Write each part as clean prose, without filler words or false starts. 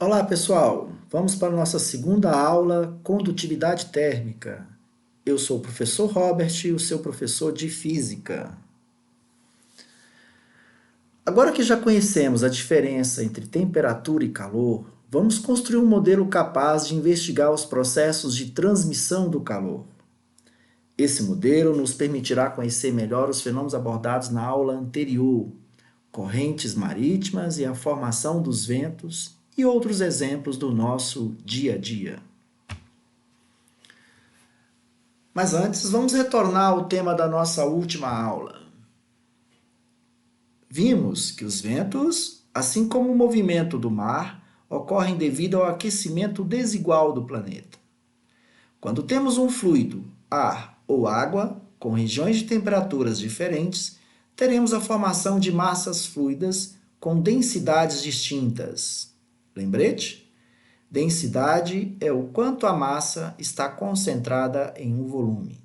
Olá, pessoal! Vamos para a nossa segunda aula, Condutividade Térmica. Eu sou o professor Robert, o seu professor de Física. Agora que já conhecemos a diferença entre temperatura e calor, vamos construir um modelo capaz de investigar os processos de transmissão do calor. Esse modelo nos permitirá conhecer melhor os fenômenos abordados na aula anterior, correntes marítimas e a formação dos ventos e outros exemplos do nosso dia a dia. Mas antes, vamos retornar ao tema da nossa última aula. Vimos que os ventos, assim como o movimento do mar, ocorrem devido ao aquecimento desigual do planeta. Quando temos um fluido, ar ou água, com regiões de temperaturas diferentes, teremos a formação de massas fluidas com densidades distintas. Lembrete? Densidade é o quanto a massa está concentrada em um volume.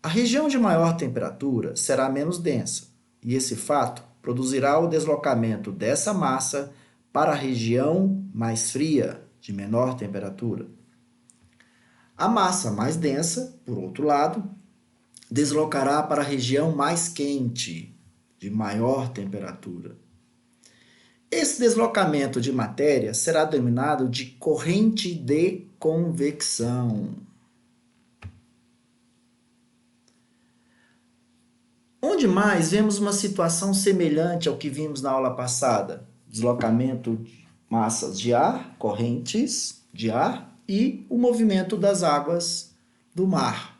A região de maior temperatura será menos densa, e esse fato produzirá o deslocamento dessa massa para a região mais fria, de menor temperatura. A massa mais densa, por outro lado, deslocará para a região mais quente, de maior temperatura. Esse deslocamento de matéria será denominado de corrente de convecção. Onde mais vemos uma situação semelhante ao que vimos na aula passada? Deslocamento de massas de ar, correntes de ar e o movimento das águas do mar.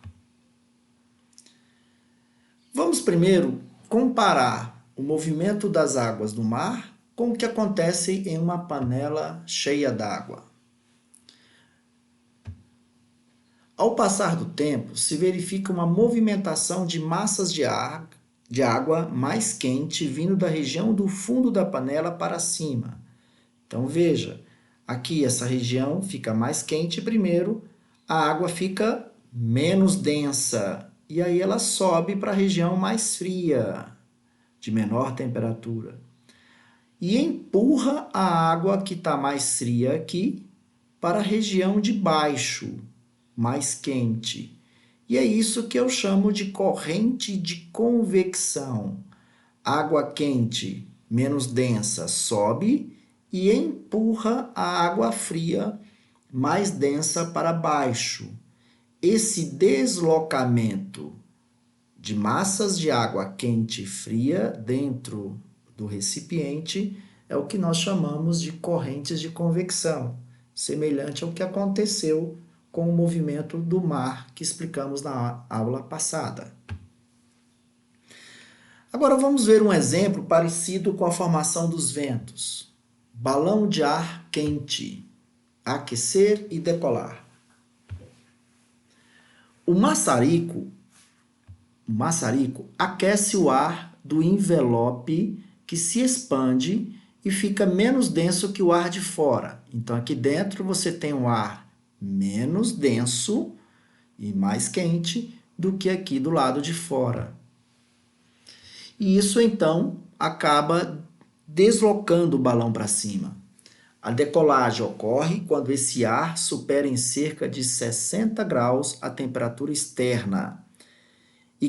Vamos primeiro comparar o movimento das águas do mar com o que acontece em uma panela cheia d'água. Ao passar do tempo, se verifica uma movimentação de massas de água mais quente vindo da região do fundo da panela para cima. Então veja, aqui essa região fica mais quente primeiro, a água fica menos densa e aí ela sobe para a região mais fria, de menor temperatura. E empurra a água que está mais fria aqui para a região de baixo, mais quente. E é isso que eu chamo de corrente de convecção. Água quente, menos densa, sobe e empurra a água fria, mais densa, para baixo. Esse deslocamento de massas de água quente e fria dentro do recipiente é o que nós chamamos de correntes de convecção, semelhante ao que aconteceu com o movimento do mar que explicamos na aula passada. Agora vamos ver um exemplo parecido com a formação dos ventos. Balão de ar quente, aquecer e decolar. O maçarico aquece o ar do envelope que se expande e fica menos denso que o ar de fora. Então aqui dentro você tem um ar menos denso e mais quente do que aqui do lado de fora. E isso então acaba deslocando o balão para cima. A decolagem ocorre quando esse ar supera em cerca de 60 graus a temperatura externa. E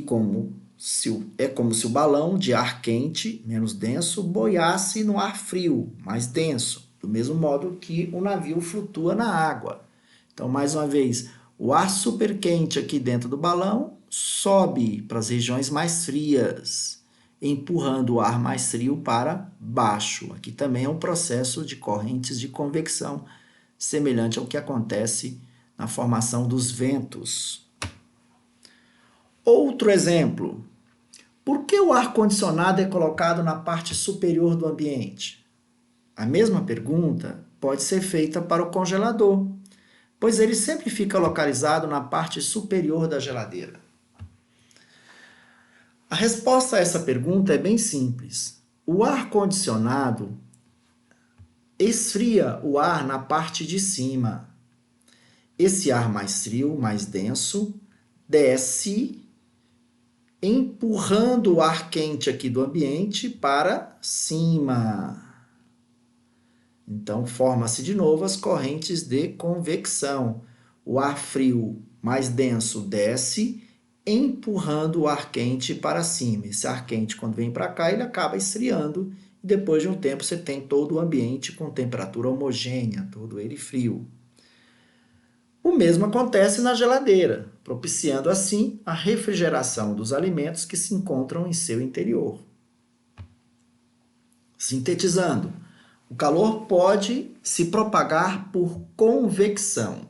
é como se o balão de ar quente, menos denso, boiasse no ar frio, mais denso, do mesmo modo que o navio flutua na água. Então, mais uma vez, o ar super quente aqui dentro do balão sobe para as regiões mais frias, empurrando o ar mais frio para baixo. Aqui também é um processo de correntes de convecção, semelhante ao que acontece na formação dos ventos. Outro exemplo. Por que o ar-condicionado é colocado na parte superior do ambiente? A mesma pergunta pode ser feita para o congelador, pois ele sempre fica localizado na parte superior da geladeira. A resposta a essa pergunta é bem simples. O ar-condicionado esfria o ar na parte de cima. Esse ar mais frio, mais denso, desce, empurrando o ar quente aqui do ambiente para cima. Então, forma-se de novo as correntes de convecção. O ar frio mais denso desce, empurrando o ar quente para cima. Esse ar quente, quando vem para cá, ele acaba esfriando, e depois de um tempo você tem todo o ambiente com temperatura homogênea, todo ele frio. O mesmo acontece na geladeira, propiciando assim a refrigeração dos alimentos que se encontram em seu interior. Sintetizando, o calor pode se propagar por convecção.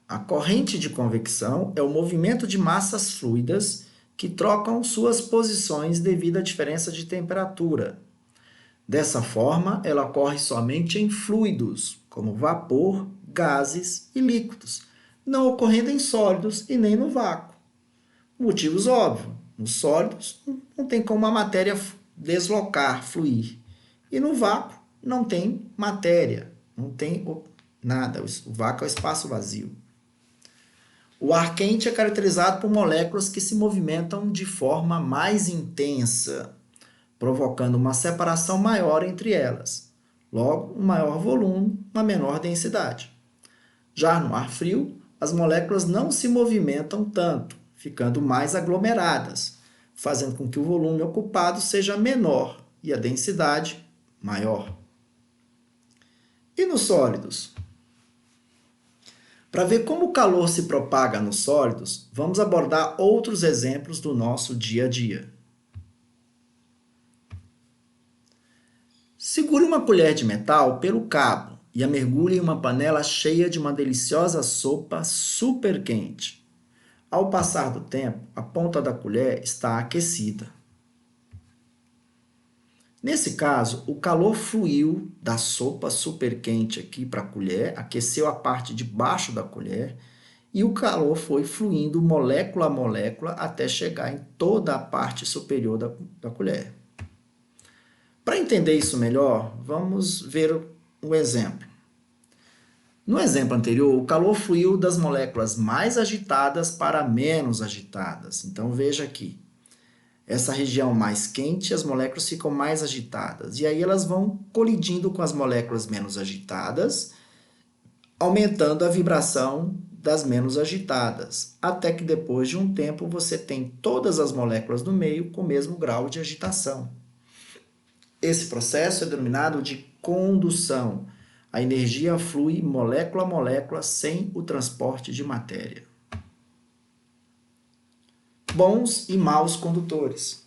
A corrente de convecção é o movimento de massas fluidas que trocam suas posições devido à diferença de temperatura. Dessa forma, ela ocorre somente em fluidos, como vapor, gases e líquidos, não ocorrendo em sólidos e nem no vácuo. Motivos óbvios: nos sólidos não tem como a matéria deslocar, fluir. E no vácuo não tem matéria, não tem nada. O vácuo é o espaço vazio. O ar quente é caracterizado por moléculas que se movimentam de forma mais intensa, provocando uma separação maior entre elas. Logo, um maior volume, uma menor densidade. Já no ar frio, as moléculas não se movimentam tanto, ficando mais aglomeradas, fazendo com que o volume ocupado seja menor e a densidade maior. E nos sólidos? Para ver como o calor se propaga nos sólidos, vamos abordar outros exemplos do nosso dia a dia. Segure uma colher de metal pelo cabo e a mergulhe em uma panela cheia de uma deliciosa sopa super quente. Ao passar do tempo, a ponta da colher está aquecida. Nesse caso, o calor fluiu da sopa super quente aqui para a colher, aqueceu a parte de baixo da colher e o calor foi fluindo molécula a molécula até chegar em toda a parte superior da colher. Para entender isso melhor, vamos ver um exemplo. No exemplo anterior, o calor fluiu das moléculas mais agitadas para menos agitadas. Então veja aqui, essa região mais quente, as moléculas ficam mais agitadas. E aí elas vão colidindo com as moléculas menos agitadas, aumentando a vibração das menos agitadas, até que depois de um tempo você tem todas as moléculas do meio com o mesmo grau de agitação. Esse processo é denominado de condução. A energia flui molécula a molécula sem o transporte de matéria. Bons e maus condutores.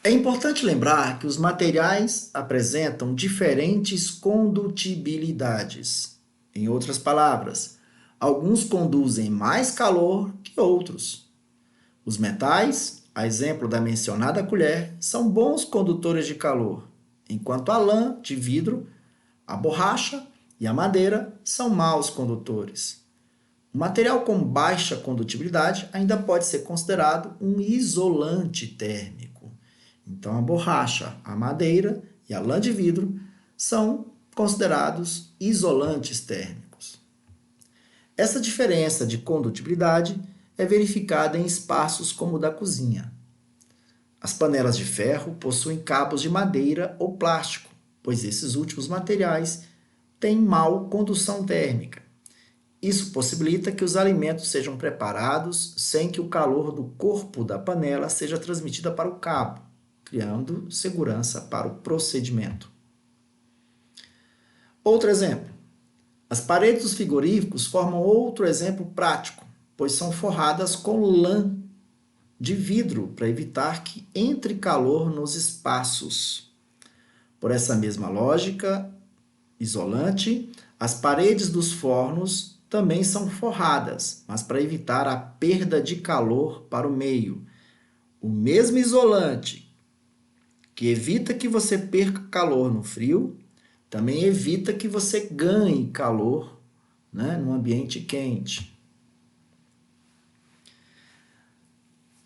É importante lembrar que os materiais apresentam diferentes condutibilidades. Em outras palavras, alguns conduzem mais calor que outros. Os metais, a exemplo da mencionada colher, são bons condutores de calor, enquanto a lã de vidro, a borracha e a madeira são maus condutores. O material com baixa condutibilidade ainda pode ser considerado um isolante térmico. Então, a borracha, a madeira e a lã de vidro são considerados isolantes térmicos. Essa diferença de condutibilidade é verificada em espaços como o da cozinha. As panelas de ferro possuem cabos de madeira ou plástico, pois esses últimos materiais têm mal condução térmica. Isso possibilita que os alimentos sejam preparados sem que o calor do corpo da panela seja transmitido para o cabo, criando segurança para o procedimento. Outro exemplo. As paredes dos frigoríficos formam outro exemplo prático, pois são forradas com lã de vidro para evitar que entre calor nos espaços. Por essa mesma lógica isolante, as paredes dos fornos também são forradas, mas para evitar a perda de calor para o meio. O mesmo isolante que evita que você perca calor no frio, também evita que você ganhe calor, né, num ambiente quente.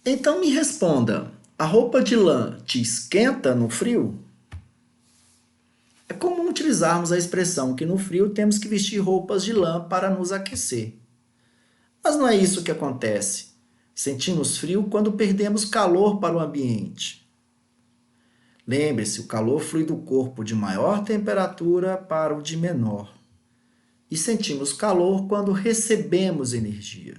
Então me responda, a roupa de lã te esquenta no frio? É comum utilizarmos a expressão que no frio temos que vestir roupas de lã para nos aquecer. Mas não é isso que acontece. Sentimos frio quando perdemos calor para o ambiente. Lembre-se, o calor flui do corpo de maior temperatura para o de menor. E sentimos calor quando recebemos energia.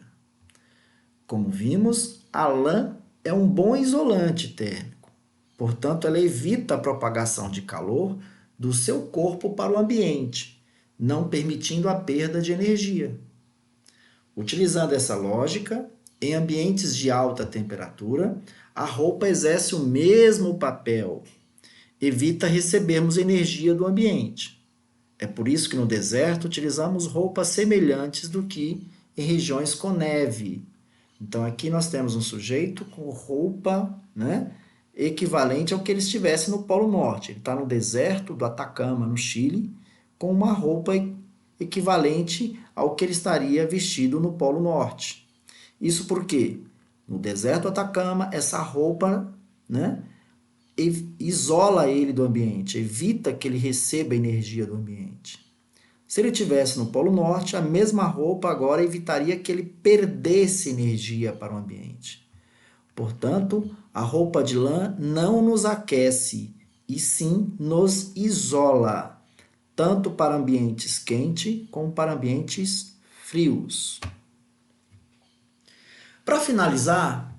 Como vimos, a lã é um bom isolante térmico. Portanto, ela evita a propagação de calor do seu corpo para o ambiente, não permitindo a perda de energia. Utilizando essa lógica, em ambientes de alta temperatura, a roupa exerce o mesmo papel. Evita recebermos energia do ambiente. É por isso que no deserto utilizamos roupas semelhantes do que em regiões com neve. Então aqui nós temos um sujeito com roupa, né, equivalente ao que ele estivesse no Polo Norte. Ele está no deserto do Atacama, no Chile, com uma roupa equivalente ao que ele estaria vestido no Polo Norte. Isso porque no deserto do Atacama, essa roupa, né, isola ele do ambiente, evita que ele receba energia do ambiente. Se ele estivesse no Polo Norte, a mesma roupa agora evitaria que ele perdesse energia para o ambiente. Portanto, a roupa de lã não nos aquece, e sim nos isola, tanto para ambientes quentes como para ambientes frios. Para finalizar,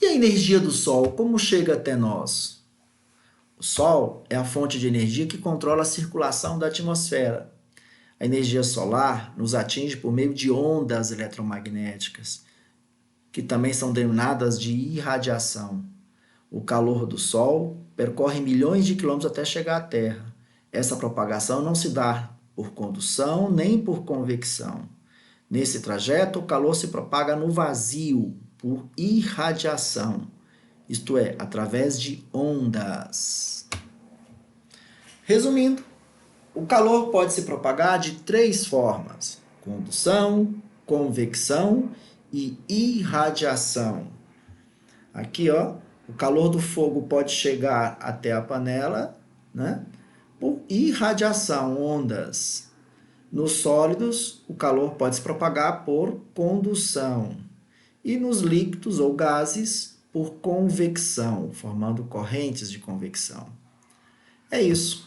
e a energia do Sol, como chega até nós? O Sol é a fonte de energia que controla a circulação da atmosfera. A energia solar nos atinge por meio de ondas eletromagnéticas, que também são denominadas de irradiação. O calor do Sol percorre milhões de quilômetros até chegar à Terra. Essa propagação não se dá por condução nem por convecção. Nesse trajeto, o calor se propaga no vazio, por irradiação, isto é, através de ondas. Resumindo, o calor pode se propagar de 3 formas: condução, convecção e irradiação. Aqui, ó, o calor do fogo pode chegar até a panela, né, por irradiação, ondas. Nos sólidos, o calor pode se propagar por condução. E nos líquidos ou gases, por convecção, formando correntes de convecção. É isso.